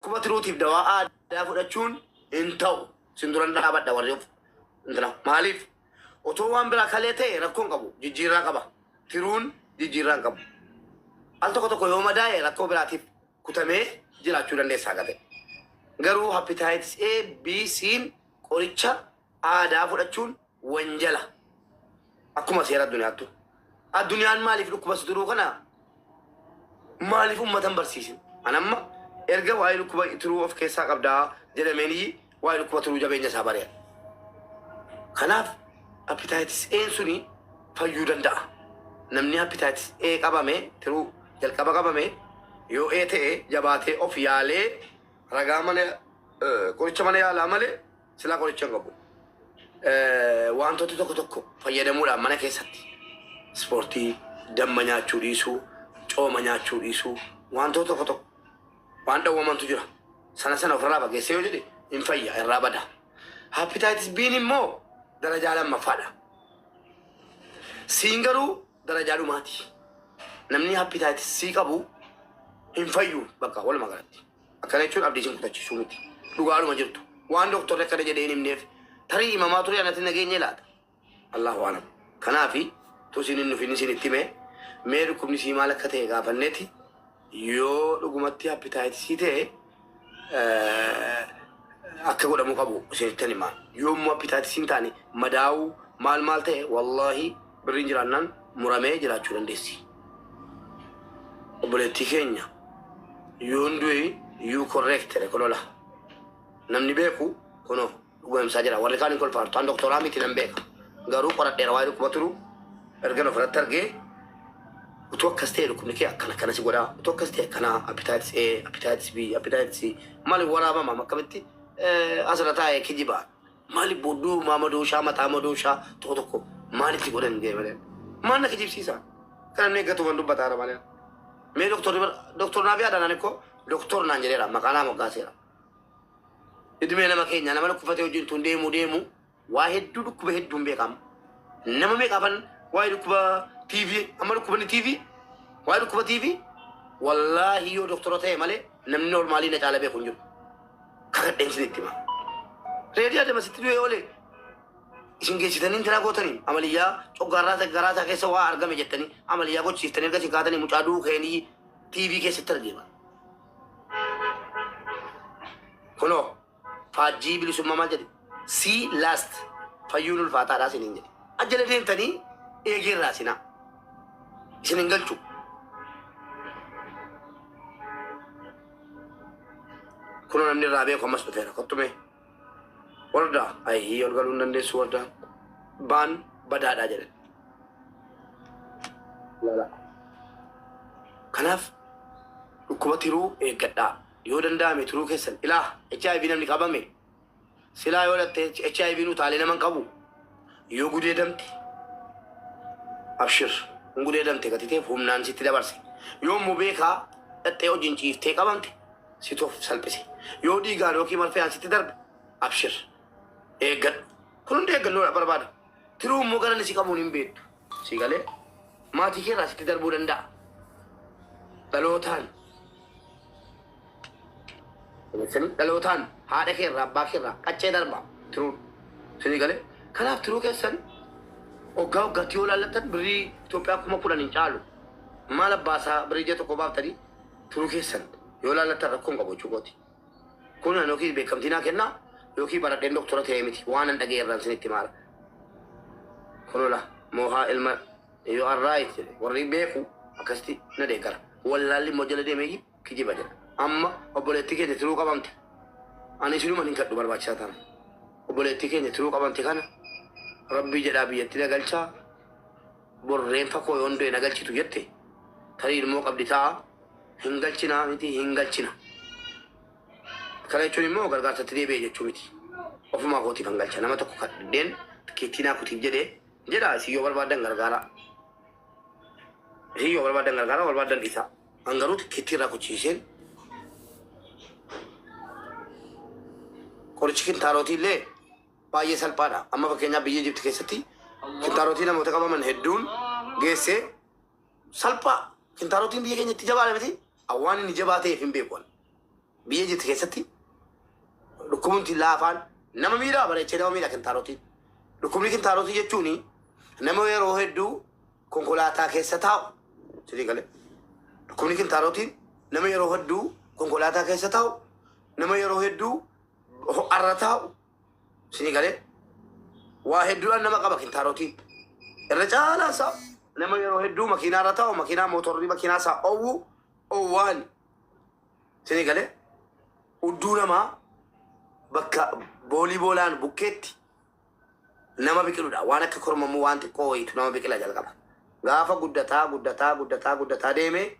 كوبا تروتي بدواء دافع تشون انتو سندران دابا دوريوف انتنا ماليف وتوان بلا خليته ركون قبو جيجيرا قبا تيرون جيجيرا قبو ألتو كتو يوم داي ركو براتيف كتامي جلا تشون دي ساقته غرو هابيتايتس A B C قريتشا دافع تشون وانجلا أكما سيرا الدنيا تو الدنيا ماليف لكو بس درو كنا ماليف أمة برسيسين أنا ما erga waa'ee lukkuba turuu of keessaa qabdaa jedhameenii waa'ee lukkuba turuu jabeenya isaa bari'a. Kanaaf hepatitis A suni fayyuu danda'a. Namni hepatitis A qabame turuu jalqaba qabame yoo A ta'e jabaatee of yaalee ragaa malee qoricha malee yaalaa malee silaa qoricha hin qabu. Wantoota tokko tokko fayyadamuudhaan mana keessatti ispoortii damma nyaachuu dhiisuu cooma nyaachuu dhiisuu wantoota tokko tokko waan dhawwamantu jira sana ofirraa bageessee yoo jedhe hin fayya irraa bada. Hepatitis B immoo darajaa lammaffaadha. C garuu darajaa dhumaati. Namni hepatitis C qabu hin fayyu bakka walumaa galatti. Akkana jechuun abdii isin kutachiisuu miti. Dhugaadhuma jirtu. Waan doktorri akkana jedhee hin himneef tarii imamaa ture anatti nageenya laata. Allahu alam. Kanaafi tusin hin nufin isin itti mee dhukkubni sii maal akka ta'e gaafanneeti. Yoo dhugumatti hepatitis ta'e akka godhamu qabu isinitti himaa. Yoo immoo hepatitis hin taane madaa'uu maal ta'e wallahi birriin jiraannaan muramee jiraachuu dandeessi. Obboleettii keenya yoo hundu'i yuu korreektere kolola namni beeku kunoo dhugoomsaa jira warri kaan hin kolfaatu tan doktoraa miti nan beeka garuu qoradheera waa'ee dhukkuba turuu erga ofirratti argee utuu akkas ta'e dhukkubni kee akkana si godhaa utuu akkas ta'e akkana hepatitis A hepatitis B hepatitis C maaliif waraabama akkamitti asirra taa'ee kijibaa maaliif bodduu maamadooshaa mataa madooshaa tokko maalitti godhan geemaleen maal na kijibsiisa kana inni eeggatu kan dubbataara malee mee doktor naa yaadaan ko doktor naan jedheera maqaanaa moggaaseera idimee nama keenya nama dhukkufatee wajjin tun deemu waa hedduu dhukkuba hedduun beekama nama meeqaafan waa'ee dhukkuba TV amma dhukkubanni TV waa'ee dhukkuba TV wallaahi yoo doktora ta'e malee namni normaalii na caala beeku hin jiru kakadheen isinitti hima reedii adama sitti du'ee oolee isin geessitanii intinaa gootanii amaliyyaa coggaarraa keessa waa argame jettanii amaliyyaa gochiiftanii erga isin kaatanii mucaa duukeenii TV keessatti argeema. Kunoo faajjii bilisummaa maal jedhe C last fayyuun ulfaataadhaa isiniin jedhe ajjala deemtanii eegeerraa sinaa isin hin galchu. Kunoo namni irraa beeku ammas dhufeera kottume wardaa ayii ol galuu hin dandeessu wardaa baan badaadhaa jedhan. Kanaaf dhukkuba tiruu eeggadhaa yoo danda'ame tiruu keessan ilaa HIV namni qabame silaa yoo dhatte HIV nu taalee naman qabu yoo gudeedamte abshir hin gudeedamte gatiteef humnaan sitti dabarse yoo immoo beekaa dhattee hojiin ciiftee qabamte situuf salphise yoo dhiigaan yookiin marfeaan sitti darbe abshir eeggadhu kun hundi eeggannoodha barbaada tiruu immoo gara si qabuun hin beektu si galee maatii keerraa sitti darbuu danda'a dhalootaan haadha keerraa abbaa keerraa qaccee darba tiruun si galee kanaaf tiruu keessan waggaatti yoo laallattan birrii Itoophiyaa 10,000 hin caalu maal abbaasaa birrii jee tokko baaftanii tiruu keessan yoo laallattan rakkoon qabu jechuukooti kun yookiin beekamtii naa kennaa yookiin baradheen doktora ta'ee miti waan an dhageerraan sinitti maara kunola moohaa ilma yoo arraayit jedhe warri beeku akkasitti na deeggara wallaalli immoo jala deemee kijiba jedha amma obboleettii keenya tiruu qabamte ani isinuman hin kadhu barbaachisaa taana obboleettii keenya tiruu qabamte kana rabbii jedhaa biyyatti nagalchaa borreen fakoo yoo hundee nagalchitu jette tarii ilmoo qabdi ta'a hin galchinaa miti hin galchina kana jechuun immoo gargaarsatti deebi'e jechuu miti ofumaa kootiif hin galcha nama tokko kadheen kittinaa kutiif jedhee jedhaa isin yoo barbaadan gargaara isin yoo barbaadan gargaara barbaadan dhiisaa hangaruuti kittiirraa kuchiiseen qorichi kintaarotii illee baay'ee salphaadha amma fakkeenyaaf biyya Ijipti keessatti kintaarotii namoota qabaman hedduun geessee salphaa kintaarotiin biyya keenyatti jabaadha miti awwaan inni jabaa ta'eef hin beekuan biyya jirti keessatti dhukkubni laafaan nama miidhaa bareechee nama miidha kintaarotiin. Dhukkubni kintaarotii jechuun nama yeroo hedduu konkolaataa keessa taa'u. Sidii galee. Dhukkubni kintaarotiin nama yeroo hedduu konkolaataa keessa taa'u. Nama yeroo hedduu ho'arra taa'u. Sidii galee. Waa hedduudhaan nama qaba kintaarotiin. Irra caalaa isaa nama yeroo hedduu makiinaarra taa'u makiinaa mootorrii makiinaa isaa owwaan. Sidii galee. Udduu namaa bakka boolii boolaan bukkeetti nama biqiluudha. Waan akka kormamuu waan xiqqoo wayitu nama biqila jalqaba. Gaafa guddataa deemee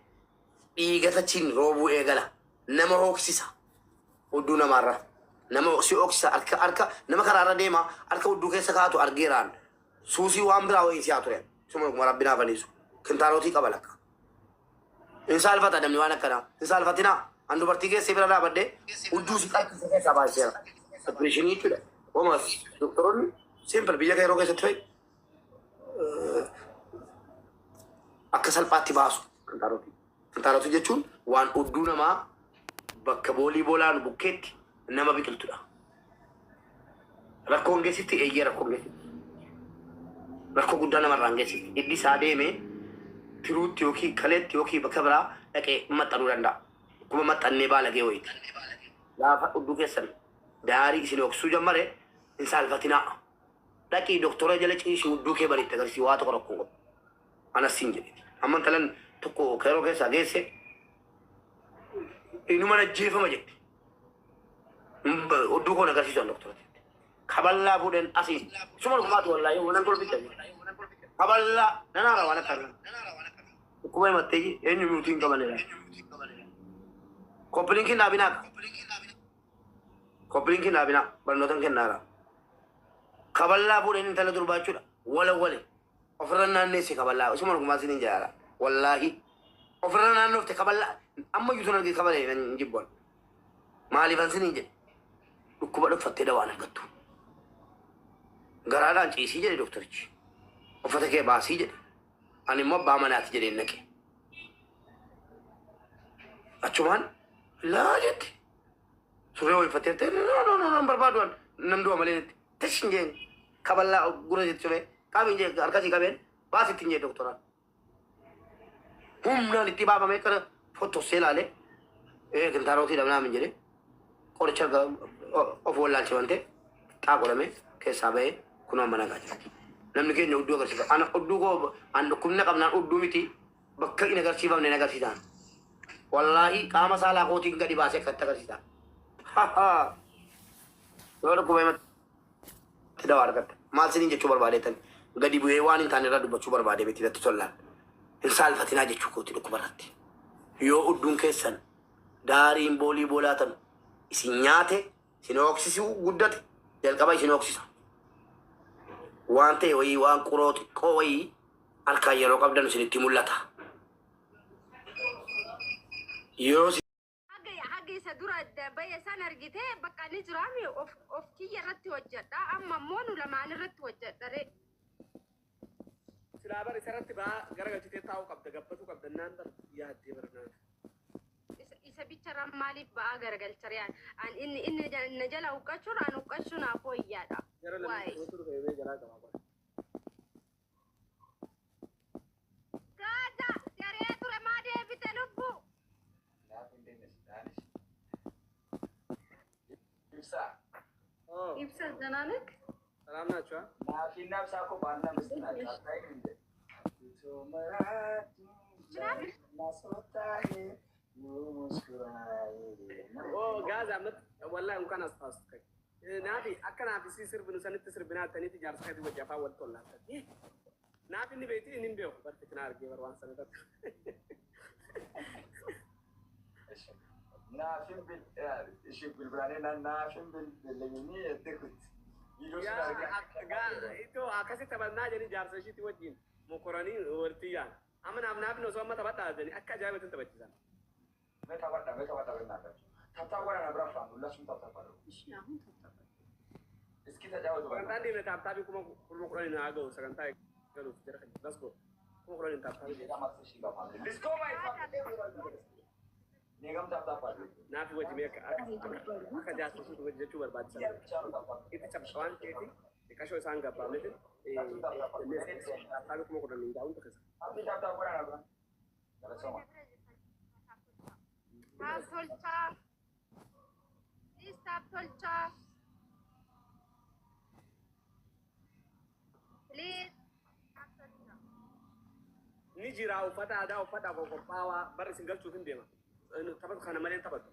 dhiigatachiin roobuu eegala. Nama hooksisa. Udduu namaarra. Nama si hooksisa harka nama karaarra deema harka udduu keessa kaatu argeeraan. Suusii waan biraa wayii siyaa ture. Suma rabbinaa faniisu. Kintaarotii qaba lakka. Insaalfata namni waan akkanaa. Insaalfatinaa. An dubartii keessa bira dhaabadde udduu si qarqisa keessa baaseera. Opereeshinii jechuudha. Oomas doktoroonni simple biyya yeroo keessatti fa'i akka salphaatti baasu kintaarotii. Kintaarotii jechuun waan udduu namaa bakka boolii boolaan bukkeetti nama biqiltudha. Rakkoon geessitti eeyyee rakkoon geessitti. Rakkoo guddaa namarraan geessitti. Iddi isaa deemee tiruutti yookiin kaleetti yookiin bakka biraa dhaqee maxxanuu danda'a. Kuma maxxannee baalagee wayita. Gaafa udduu keessan daarii isin oksuu jammare hin saalfatinaa. Dhaqii doktora jala ciisii udduu kee bariitti agarsiisi waa tokko rakkoo qabu. Anas siin jedheti. Amma intalan tokko yeroo keessaa geesse inuma ajjeefama jetti. Udduu koon agarsiisu doktora. Kaballaa fuudhan asii. Suma dhugumaatu wallaahi waan tolfita. Kaballaa nanaara waan akka. Kuma himattee eenyu nuutiin qabanidha. Koplinkin naabinaa. Koplinkin naabinaa. Barnootan kennaara. Kaballaa fuudhan intala durbaachuudha. Wale. Ofirra naanneessi kaballaa. Isuma dhugumaa siin jaala. Wallaahi. Ofirra naannoofte kaballaa. Amma iyyuu sun argee kabalee hin jibboon. Maaliifan siin jedhe. Dhukkuba dhokfattee dawaan argattu. Garaadhaan ciisii jedhe doktorichi. Uffata kee baasii jedhe. Ani immoo abbaa manaati jedhee naqe. Achumaan laa jette. Surree wayiffattee no barbaaduan nan du'a malee jetti. Tashin jeen kaballaa gura jetti surree qabiin jee harkasii qabeen baasittiin jee doktoraan. Humnaan itti baafamee kana fotossee laalee kintaarotii dhabnaa min jedhee qoricha of wallaalchifamtee xaaqolamee keessaa ba'ee kunoo mana gaajira. Namni keenya udduu agarsiisa. Ana udduu koo an dhukkubna qabnaan udduu miti bakka hin agarsiifamne hin agarsiisan. Wallaahi qaama saalaa kootiin gadi baasee akkatti agarsiisan. Yoo dhukkuba himatti dawaa argatta. Maal siniin jechuu barbaadeetan gadi bu'ee waan hin taane irraa dubbachuu barbaade miti natti tollaan. Hin saalfatinaa jechuu kooti dhukkuba irratti. Yoo udduun keessan daariin boolii boolaatan isin nyaate isin hooksisuu guddate jalqaba isin hooksisa. Waan ta'e wayii waan quroo xiqqoo wayii harkaan yeroo qabdan isinitti mul'ata. Yoo Hagga isa dura bayya san argitee bakka ni jiraami of kiyya irratti hojjedha amma immoo nu lamaan irratti hojjedhare. Silaa bar isarratti ba'aa garagalchitee taa'uu qabda gabbatu qabda naan bar yaaddee barnaan. Isa bicha maaliif ba'aa garagalchariyaan an inni na jala uqqachuun an uqqachuun haa fooyyaadha. Waa'ee. Gaada garee ture maa deebite lubbu. Ibsa janaanek. Salaam naachua. Naaf saako baanna misnaa taatay minde. Oh gaza amat wallahi unkan asfas kai. Naafi akka naafi si sirbinu sanitti sirbinaa tanitti jaarsa kati wajjafaa wal tollaata. Naafi inni beeti inni beeku barti kana argee barwaan sanata. Naafin bil ishi bilbraane naafin bil leyni etekut. Itu akasi tabanna jadi jaarsa ishiiti wajjin mokoranii wartiyaan. Amma naaf no somma tabataa jeni akka ajaa'ibatin tabachisan. Meta wadda bennaata. Tata wana na brafa nulla sun tata paro. Ishi ahun tata. Iskita jawo to. Kan di meta tabi kuma kurmokurani na ago sakantai galu jara kan. Let's go. Kurmokurani tabi. Let's go my friend. Negam tapta padu. Nafi wajji mee akka jaartisuutu wajji jechuu barbaachisan. Itti cabsa waan ta'eef qashoo isaan gabbaametin taphii kuma kudhan hin gaa'uun takkasa. Abdi tapta bulan apa? Kalau sama. Tolcha. Please stop tolcha. Please. Ni jira uffata aadaa uffata qophaawaa barri isin galchuuf hin deema. Taphatu kana malee taphatu.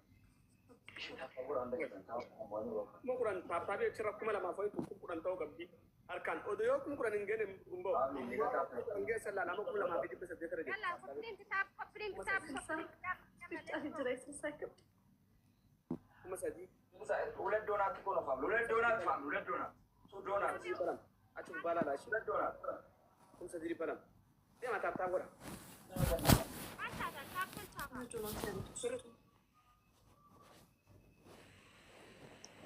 Kuma kudhan taaptaabii achirra 2,000 kudhan ta'uu qabdi. Harkaan oduu yoo 10,000 hin geenye hin ba'u. Hin geessan laalama 2,800 irra Yalla, koppiin kitaab. kuma sadii. Ulet donat tu kono fam. Ulet donat fam. Ulet donat. Tu donat. Achi gubbaa laalaa ishee. Ulet donat. Kuma sadii balam. Deema taaptaa godha.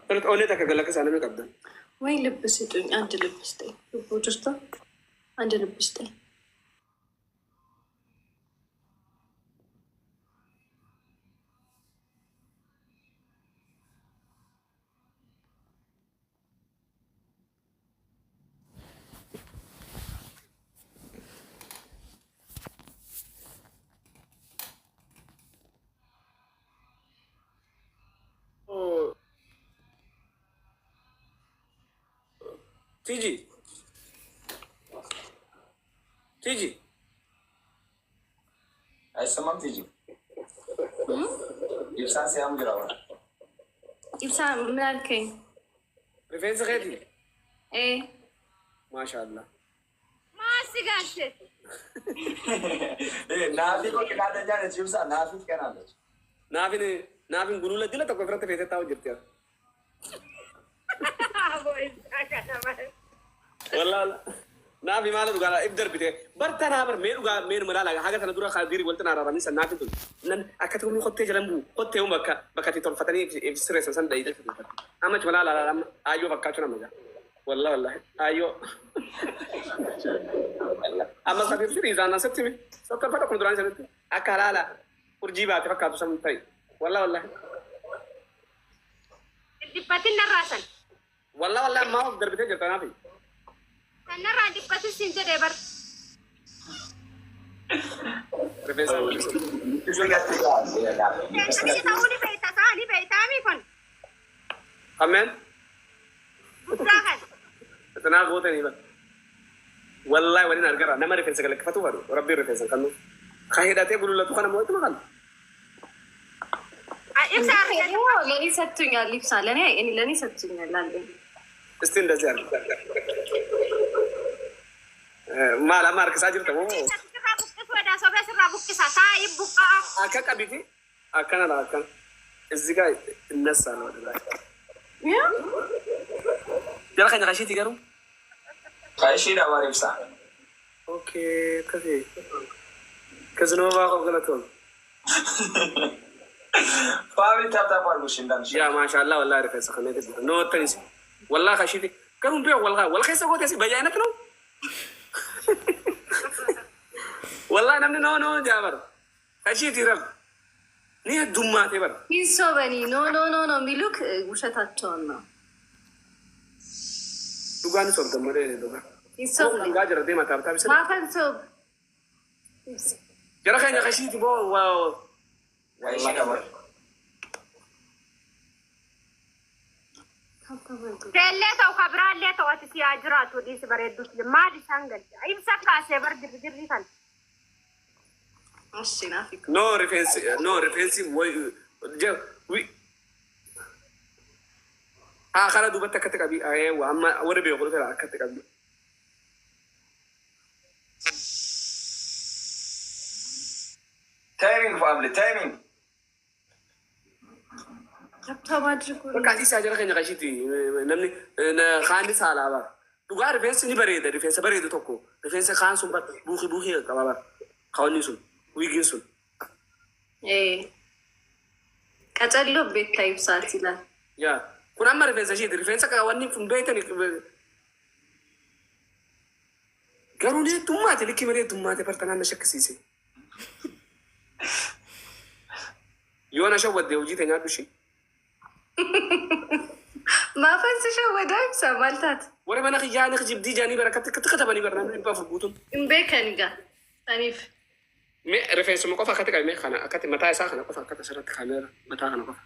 Sirriitti oollee takka galakka isaa namni qabdan. ወይ ልብ ስጡኝ፣ አንድ ልብ ስጠኝ። ልቡ ጅርቶ አንድ ልብ ስጠኝ። Tiji. Tiji. Aisamam tiji. Ibsan se ham girawa. ኢብሳ ምን አልከኝ? Rifeensa keeti. Maasi Maashaallah. gaashe. Nafi ko kinada jana chibsa nafi kanala. Naafin gulula dila tokko ofirratti feetee taa'u jirti. Wallaahi. Naafi maala dhugaa ibdar bitee barta naa bar mee dhugaa mee malaala haga sana dura khadiri walta naa raaranii san naafi tun nan akkati humni qottee jiran buu qottee humna bakka itti tolfatanii ibsireessan san dhayite amma malaala amma ayyoo fakkaachuu nama gaa wallaahi ayyoo amma safi firii zaana setti mi sokka fada kun duraan sanatti akka halaala urjii baate fakkaatu san ta'e wallaahi Dibbatin narraasan. wallaahi amma ibdar bitee jirta naafi. Narraa dibbatin siin jedhee bar. Rifeensa Ta'uu ni beektaa mi kun? Amen. Guddaa kan. Tanaa gootanii bara. Wallaahi waliin argara nama rifeensa galakkifatu faru rabbiin rifeensa kan nuuf. Kan hidhatee bululatu kana moo'atu makan. Ibsa argatu. ለእኔ ሰጥቶኛል። ኢብሳ ለእኔ ሰጥቶኛል አለኝ። እስቲ እንደዚህ አለ ማል አማር ከሳጅር ተሞ Sirraa buqqis wadaa sobee sirraa buqqisa. Taa'ii buqqaa. አካ ቀቢቲ አካና አካ እዚህ ጋር እነሳል ወደ ላይ ጀራ ከኛ ከሺት ይገሩ Kaishi da war ibsan. ኦኬ ከዚ ከዝኖ ባቆ ገለቶ Family tapta padu shindan. ያ ማሻአላ ወላሂ ረከሰ ከነተ ኖ ተንስ ወላሂ ከሺት ከሩም ቢያ ወላሂ ከሰ ጎቴ ሲ በየአይነት ነው ወላሂ ነምን ኖ ጃበር ከሺት ይረብ ኒ ዱማቴ በር ይሶበኒ ኖ የሚሉክ ውሸታቸውን ነው። ዱጋን ሶብ ደመረ ዱጋ ይሶበኒ ጋጀረ ደማ ታብታብ ሰ ማፈንሶብ ጀራ ከኛ ከሺት ቦ ዋው Kaishi da war. Teellee ta'u kabiraallee ta'u ati siyaa jiraatu dhiisi bareedduuti. Maal isaan galcha? Ibsa kaasee bar dirri kan. እሺ ናፊክ no rifeensi way je wi khala dubatta akka taqabi ay wa amma wara be qulu fara akka taqabi Timing family timing. ሀብታም አድርጉ። baka isa jara kanya kashiti namni na khandi sala ba duga rifeensi ni bareeda tokko rifeensi khaan sun ba buuhi qababa khawni sun wigin sun ቀጨሎ ቤታ ይብሳት ይላል። ya kun amma rifeensa ka wanni kun beetani garuu ne tummaate likki meree tummaate bartanaan na shakkisiise يوانا شود يوجي تنيا بشي ما فنس شودا سمالتات ورا ما نخي جاني خجيب دي جاني بركة كتبني برنامج يبقى في البوتون مبيكنجا تانيف مي ريفرنس مقفى كتك مي خنا كتك متى ساخنا قفى كتك سرت كاميرا متى خنا قفى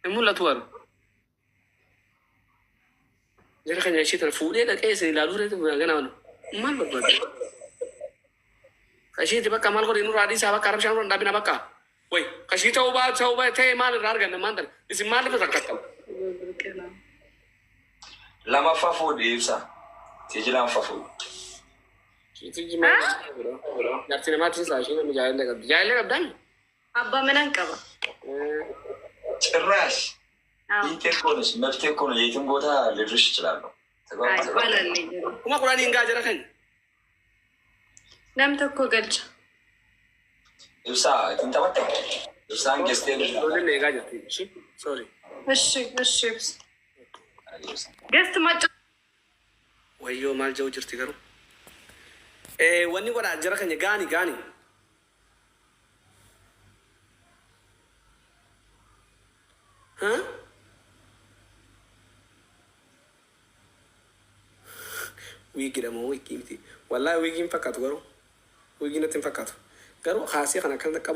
المولى توار جرى خنا شيء تلفوني ده كيس لا لوري ده بيعجنا مال بقى كشي تبقى كمال قولي نور عادي سابق كارب شامل نبي نبقى وي كشي تاوبا تي مال رارجنا ماندر اسم مال بتركتم لما فافو ديفسا تيجي لما فافو تيجي ما يارتي ما تنسى شيء جاي لك بدان أبا من أنكبا ጭራሽ ይቴኮንስ መፍቴኮን የትም ቦታ ልድርሽ ይችላል kuma kurani inga jara kan نم تكو قلج ibsa tintabata ibsa ngeste dole ne ga jati shi sorry እሺ ገስት ማጭ wayo mal jaw jirti garu wani wada jara kan gani huh wigi da mo wigi miti wallahi wigi fakatu garu wigi natin fakatu garu khasi kana kan